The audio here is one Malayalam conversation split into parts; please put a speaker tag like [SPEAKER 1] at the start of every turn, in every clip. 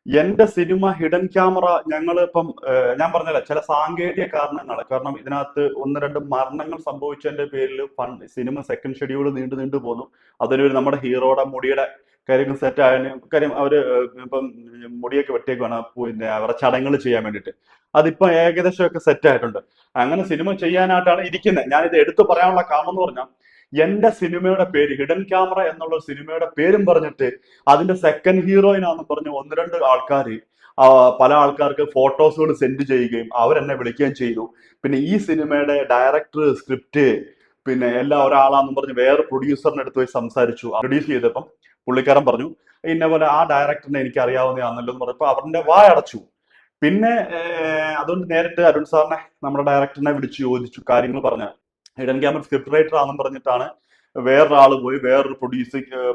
[SPEAKER 1] എന്റെ സിനിമ ഹിഡൻ ക്യാമറ ഞങ്ങൾ ഇപ്പം ഞാൻ പറഞ്ഞല്ലോ ചില സാങ്കേതിക കാരണങ്ങൾ കാരണം ഇതിനകത്ത് ഒന്ന് രണ്ട് മരണങ്ങൾ സംഭവിച്ചതിന്റെ പേരിൽ സിനിമ സെക്കൻഡ് ഷെഡ്യൂൾ നീണ്ടു പോന്നു. അതിലൊരു നമ്മുടെ ഹീറോയുടെ മുടിയുടെ കാര്യങ്ങൾ സെറ്റ് ആയതിന് കാര്യം അവര് ഇപ്പം മുടിയൊക്കെ വെട്ടിയേക്കാണ് പിന്നെ അവരുടെ ചടങ്ങുകൾ ചെയ്യാൻ വേണ്ടിയിട്ട്. അതിപ്പോ ഏകദേശം ഒക്കെ സെറ്റ് ആയിട്ടുണ്ട്. അങ്ങനെ സിനിമ ചെയ്യാനായിട്ടാണ് ഇരിക്കുന്നത്. ഞാനിത് എടുത്തു പറയാനുള്ള കാരണം എന്ന് പറഞ്ഞാൽ എന്റെ സിനിമയുടെ പേര് ഹിഡൻ ക്യാമറ എന്നുള്ള സിനിമയുടെ പേരും പറഞ്ഞിട്ട് അതിന്റെ സെക്കൻഡ് ഹീറോയിനാന്ന് പറഞ്ഞ് ഒന്ന് രണ്ട് ആൾക്കാർ പല ആൾക്കാർക്ക് ഫോട്ടോസുകൾ സെൻഡ് ചെയ്യുകയും അവരെന്നെ വിളിക്കുകയും ചെയ്തു. പിന്നെ ഈ സിനിമയുടെ ഡയറക്ടർ, സ്ക്രിപ്റ്റ് പിന്നെ എല്ലാം ഒരാളാന്ന് പറഞ്ഞ് വേറെ പ്രൊഡ്യൂസറിന്റെ അടുത്ത് പോയി സംസാരിച്ചു. പ്രൊഡ്യൂസ് ചെയ്തപ്പം പുള്ളിക്കാരൻ പറഞ്ഞു ഇന്ന പോലെ ആ ഡയറക്ടറിനെ എനിക്ക് അറിയാവുന്നതാണല്ലോ എന്ന് പറഞ്ഞപ്പോൾ അവരുടെ വായടച്ചു. പിന്നെ അതുകൊണ്ട് നേരിട്ട് അരുൺ സാറിനെ നമ്മുടെ ഡയറക്ടറിനെ വിളിച്ചു ചോദിച്ചു, കാര്യങ്ങൾ പറഞ്ഞു. ഹിഡൻ ക്യാമറ സ്ക്രിപ്റ്റ് റൈറ്റർ ആണെന്ന് പറഞ്ഞിട്ടാണ് വേറൊരാൾ പോയി വേറൊരു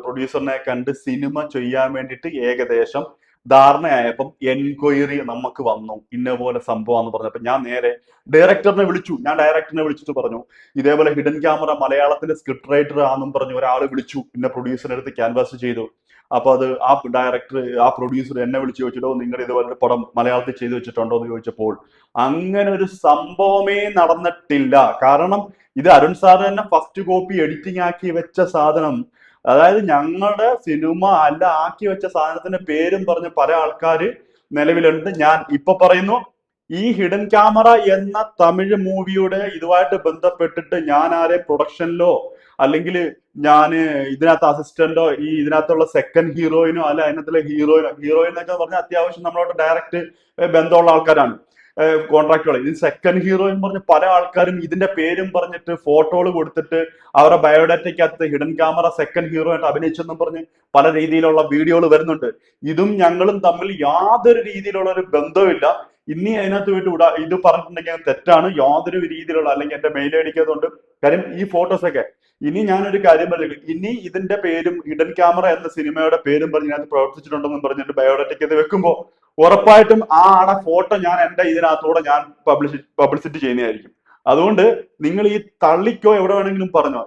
[SPEAKER 1] പ്രൊഡ്യൂസറിനെ കണ്ട് സിനിമ ചെയ്യാൻ വേണ്ടിയിട്ട് ഏകദേശം ധാരണയായപ്പം എൻക്വയറി നമുക്ക് വന്നു, ഇന്ന പോലെ സംഭവം എന്ന് പറഞ്ഞപ്പോ ഞാൻ നേരെ ഡയറക്ടറിനെ വിളിച്ചു. ഞാൻ ഡയറക്ടറിനെ വിളിച്ചിട്ട് പറഞ്ഞു ഇതേപോലെ ഹിഡൻ ക്യാമറ മലയാളത്തിന്റെ സ്ക്രിപ്റ്റ് റൈറ്റർ ആണെന്നും പറഞ്ഞു ഒരാൾ വിളിച്ചു, പിന്നെ പ്രൊഡ്യൂസറിന്റെ അടുത്ത് ക്യാൻവാസ് ചെയ്തു. അപ്പൊ അത് ആ പ്രൊഡ്യൂസർ എന്നെ വിളിച്ച് ചോദിച്ചിട്ടോ നിങ്ങൾ ഇതുപോലെ പടം മലയാളത്തിൽ ചെയ്തു വെച്ചിട്ടുണ്ടോ എന്ന് ചോദിച്ചപ്പോൾ അങ്ങനെ ഒരു സംഭവമേ നടന്നിട്ടില്ല. കാരണം ഇത് അരുൺ സാർ തന്നെ ഫസ്റ്റ് കോപ്പി എഡിറ്റിംഗ് ആക്കി വെച്ച സാധനം, അതായത് ഞങ്ങളുടെ സിനിമ അല്ല ആക്കി വെച്ച സാധനത്തിന്റെ പേരും പറഞ്ഞ് പല ആൾക്കാര് നിലവിലുണ്ട്. ഞാൻ ഇപ്പൊ പറയുന്നു ഈ ഹിഡൻ ക്യാമറ എന്ന തമിഴ് മൂവിയുടെ ഇതുമായിട്ട് ബന്ധപ്പെട്ടിട്ട് ഞാൻ ആരെ പ്രൊഡക്ഷനിലോ അല്ലെങ്കിൽ ഞാൻ ഇതിനകത്ത് അസിസ്റ്റന്റോ ഇതിനകത്തുള്ള സെക്കൻഡ് ഹീറോയിനോ അല്ല അതിനകത്തുള്ള ഹീറോയിൻ എന്നൊക്കെ പറഞ്ഞാൽ അത്യാവശ്യം നമ്മളോട് ഡയറക്റ്റ് ബന്ധമുള്ള ആൾക്കാരാണ്, കോൺട്രാക്ടുകൾ. ഇത് സെക്കൻഡ് ഹീറോയിൻ പറഞ്ഞ് പല ആൾക്കാരും ഇതിന്റെ പേരും പറഞ്ഞിട്ട് ഫോട്ടോകൾ കൊടുത്തിട്ട് അവരുടെ ബയോഡാറ്റയ്ക്കകത്ത് ഹിഡൻ ക്യാമറ സെക്കൻഡ് ഹീറോ ആയിട്ട് അഭിനയിച്ചെന്നും പറഞ്ഞ് പല രീതിയിലുള്ള വീഡിയോകൾ വരുന്നുണ്ട്. ഇതും ഞങ്ങളും തമ്മിൽ യാതൊരു രീതിയിലുള്ള ഒരു ബന്ധവുമില്ല. ഇനി അതിനകത്ത് പോയിട്ട് ഇത് പറഞ്ഞിട്ടുണ്ടെങ്കിൽ തെറ്റാണ്. യാതൊരു രീതിയിലുള്ള അല്ലെങ്കിൽ എന്റെ മെയിൽ അടിക്കാത്തതുകൊണ്ട് കാര്യം ഈ ഫോട്ടോസൊക്കെ ഇനി ഞാനൊരു കാര്യം പറയുള്ളൂ, ഇനി ഇതിന്റെ പേരും ഹിഡൻ ക്യാമറ എന്ന സിനിമയുടെ പേരും പറഞ്ഞ് ഇതിനകത്ത് പ്രവർത്തിച്ചിട്ടുണ്ടെന്നും പറഞ്ഞിട്ട് ബയോഡാറ്റയ്ക്ക് ഇത് വെക്കുമ്പോൾ ഉറപ്പായിട്ടും ആ ആടെ ഫോട്ടോ ഞാൻ എന്റെ ഇതിനകത്തൂടെ ഞാൻ പബ്ലിസിറ്റി ചെയ്യുന്നതായിരിക്കും. അതുകൊണ്ട് നിങ്ങൾ ഈ തള്ളിക്കോ എവിടെ വേണമെങ്കിലും പറഞ്ഞോ,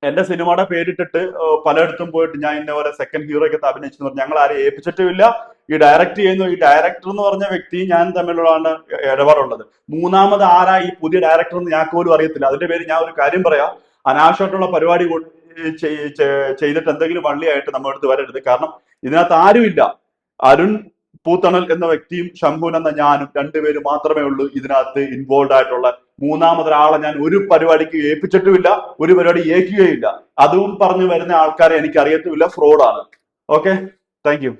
[SPEAKER 1] എന്റെ സിനിമയുടെ പേരിട്ടിട്ട് പലയിടത്തും പോയിട്ട് ഞാൻ ഇന്ന പോലെ സെക്കൻഡ് ഹീറോയ്ക്ക് അഭിനയിച്ചെന്ന് പറഞ്ഞു ഞങ്ങൾ ആരെയും ഏൽപ്പിച്ചിട്ടുമില്ല. ഈ ഡയറക്ട് ചെയ്യുന്നു ഈ ഡയറക്ടർ എന്ന് പറഞ്ഞ വ്യക്തി ഞാൻ തമ്മിലുള്ളതാണ് ഇടപാടുള്ളത്. മൂന്നാമത് ആരാ ഈ പുതിയ ഡയറക്ടർ എന്ന് ഞാൻ പോലും അറിയത്തില്ല. അതിന്റെ പേര് ഞാൻ ഒരു കാര്യം പറയാം, അനാവശ്യമായിട്ടുള്ള പരിപാടി ചെയ്തിട്ട് എന്തെങ്കിലും വള്ളിയായിട്ട് നമ്മുടെ അടുത്ത് വരരുത്. കാരണം ഇതിനകത്ത് ആരുമില്ല. അരുൺ പൂത്തണൽ എന്ന വ്യക്തിയും ശംഭുൻ എന്ന ഞാനും രണ്ടുപേരും മാത്രമേ ഉള്ളൂ ഇതിനകത്ത് ഇൻവോൾവ് ആയിട്ടുള്ള. മൂന്നാമതൊരാളെ ഞാൻ ഒരു പരിപാടിക്ക് ഏൽപ്പിച്ചിട്ടുമില്ല, ഒരു പരിപാടി ഏൽക്കുകയില്ല. അതും പറഞ്ഞു വരുന്ന ആൾക്കാരെ എനിക്ക് അറിയത്തുമില്ല, ഫ്രോഡാണ്. Okay, thank U.